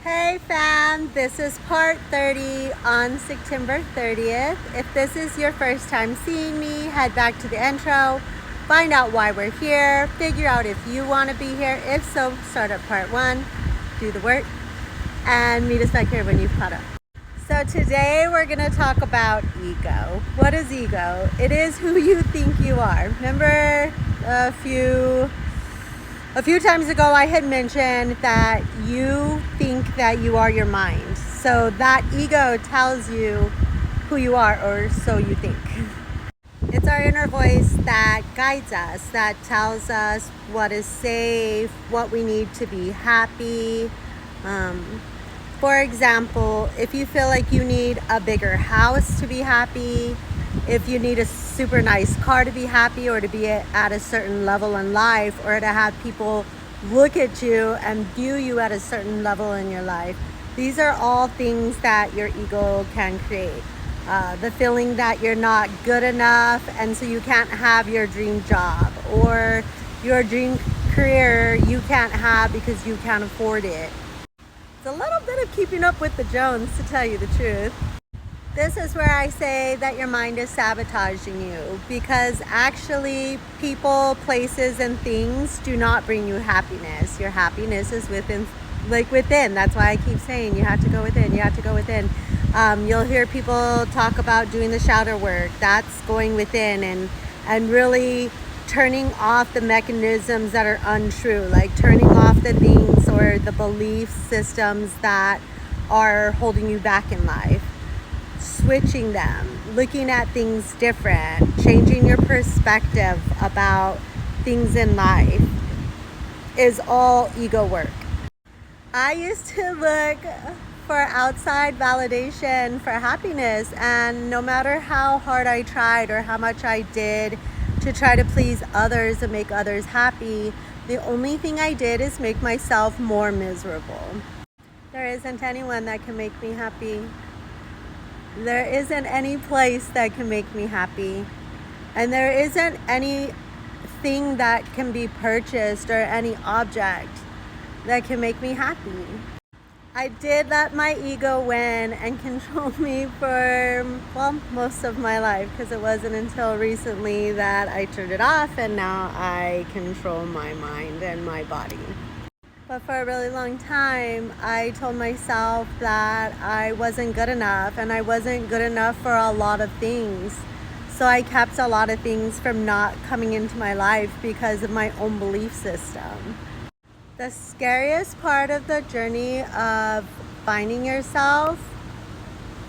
Hey fam, this is part 30 on September 30th. If this is your first time seeing me, head back to the intro, find out why we're here, figure out if you want to be here. If so, start at part 1, do the work, and meet us back here when you've caught up. So today we're going to talk about ego. What is ego? It is who you think you are. Remember a few times ago I had mentioned that you think that you are your mind. So that ego tells you who you are, or so you think. It's our inner voice that guides us, that tells us what is safe, what we need to be happy. For example, if you feel like you need a bigger house to be happy, if you need a super nice car to be happy, or to be at a certain level in life, or to have people look at you and view you at a certain level in your life, these are all things that your ego can create. The feeling that you're not good enough and so you can't have your dream job, or your dream career you can't have because you can't afford it. It's a little bit of keeping up with the Jones, to tell you the truth. This is where I say that your mind is sabotaging you, because actually people, places, and things do not bring you happiness. Your happiness is within. That's why I keep saying you have to go within. You have to go within. You'll hear people talk about doing the shadow work. That's going within and really turning off the mechanisms that are untrue, like turning off the things or the belief systems that are holding you back in life. Switching them, looking at things different, changing your perspective about things in life is all ego work. I used to look for outside validation for happiness, and no matter how hard I tried or how much I did to try to please others and make others happy, the only thing I did is make myself more miserable. There isn't anyone that can make me happy. There isn't any place that can make me happy. And there isn't anything that can be purchased, or any object that can make me happy. I did let my ego win and control me for, most of my life, because it wasn't until recently that I turned it off and now I control my mind and my body. But for a really long time, I told myself that I wasn't good enough, and I wasn't good enough for a lot of things. So I kept a lot of things from not coming into my life because of my own belief system. The scariest part of the journey of finding yourself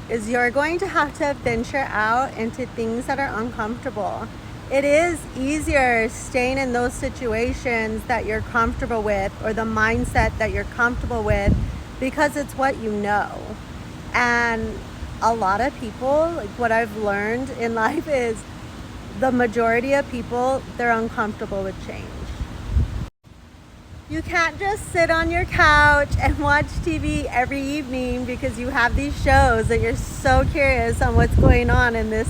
is you're going to have to venture out into things that are uncomfortable. It is easier staying in those situations that you're comfortable with, or the mindset that you're comfortable with, because it's what you know. And a lot of people, like what I've learned in life is the majority of people, they're uncomfortable with change. You can't just sit on your couch and watch TV every evening because you have these shows that you're so curious on what's going on in this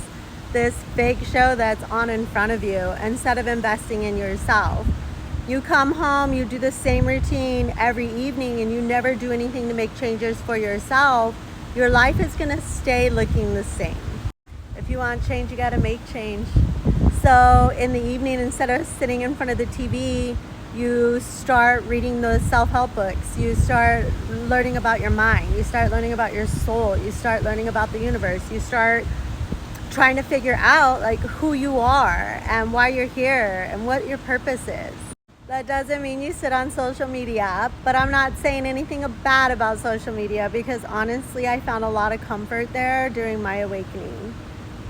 fake show that's on in front of you, instead of investing in yourself. You come home, you do the same routine every evening, and you never do anything to make changes for yourself. Your life is going to stay looking the same. If you want change, you got to make change. So in the evening, instead of sitting in front of the TV, you start reading those self-help books. You start learning about your mind. You start learning about your soul. You start learning about the universe. You start trying to figure out who you are and why you're here and what your purpose is. That doesn't mean you sit on social media, but I'm not saying anything bad about social media, because honestly I found a lot of comfort there during my awakening.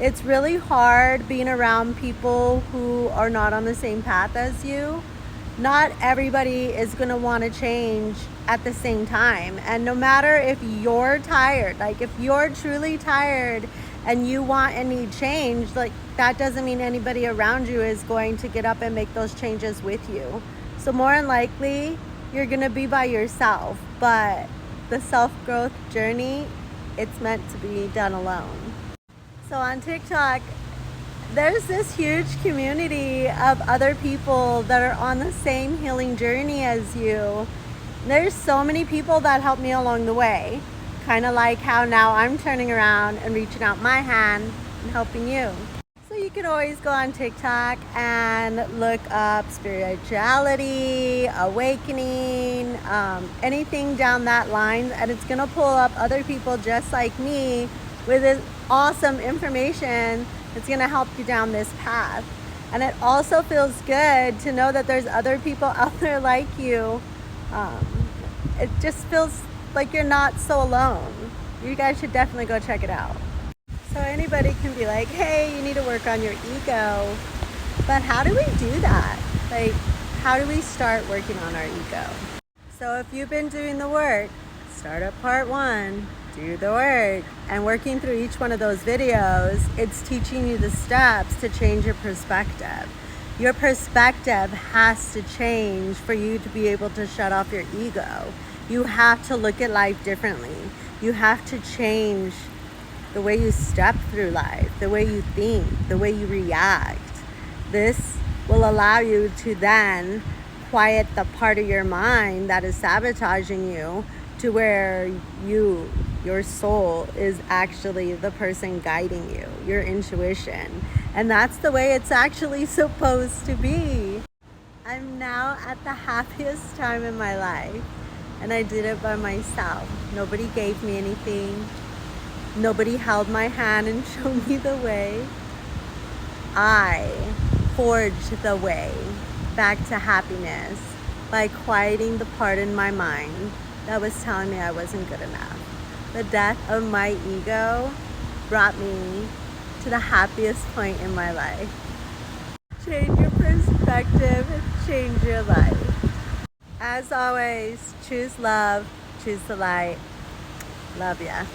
It's really hard being around people who are not on the same path as you. Not everybody is going to want to change at the same time. And no matter if you're tired, if you're truly tired and you want and need change, that doesn't mean anybody around you is going to get up and make those changes with you. So more than likely, you're going to be by yourself. But the self-growth journey, it's meant to be done alone. So on TikTok, there's this huge community of other people that are on the same healing journey as you. There's so many people that helped me along the way. Kind of like how now I'm turning around and reaching out my hand and helping you. So you can always go on TikTok and look up spirituality, awakening, anything down that line, and it's gonna pull up other people just like me with this awesome information that's gonna help you down this path. And it also feels good to know that there's other people out there like you. It just feels like you're not so alone. You guys should definitely go check it out. So anybody can be like, hey, you need to work on your ego. But how do we do that? Like, how do we start working on our ego? So if you've been doing the work, start at part 1, do the work. And working through each one of those videos, it's teaching you the steps to change your perspective. Your perspective has to change for you to be able to shut off your ego. You have to look at life differently. You have to change the way you step through life, the way you think, the way you react. This will allow you to then quiet the part of your mind that is sabotaging you to where your soul is actually the person guiding you, your intuition. And that's the way it's actually supposed to be. I'm now at the happiest time in my life, and I did it by myself. Nobody gave me anything. Nobody held my hand and showed me the way. I forged the way back to happiness by quieting the part in my mind that was telling me I wasn't good enough. The death of my ego brought me to the happiest point in my life. Change your perspective and change your life. As always, choose love, choose the light. Love ya.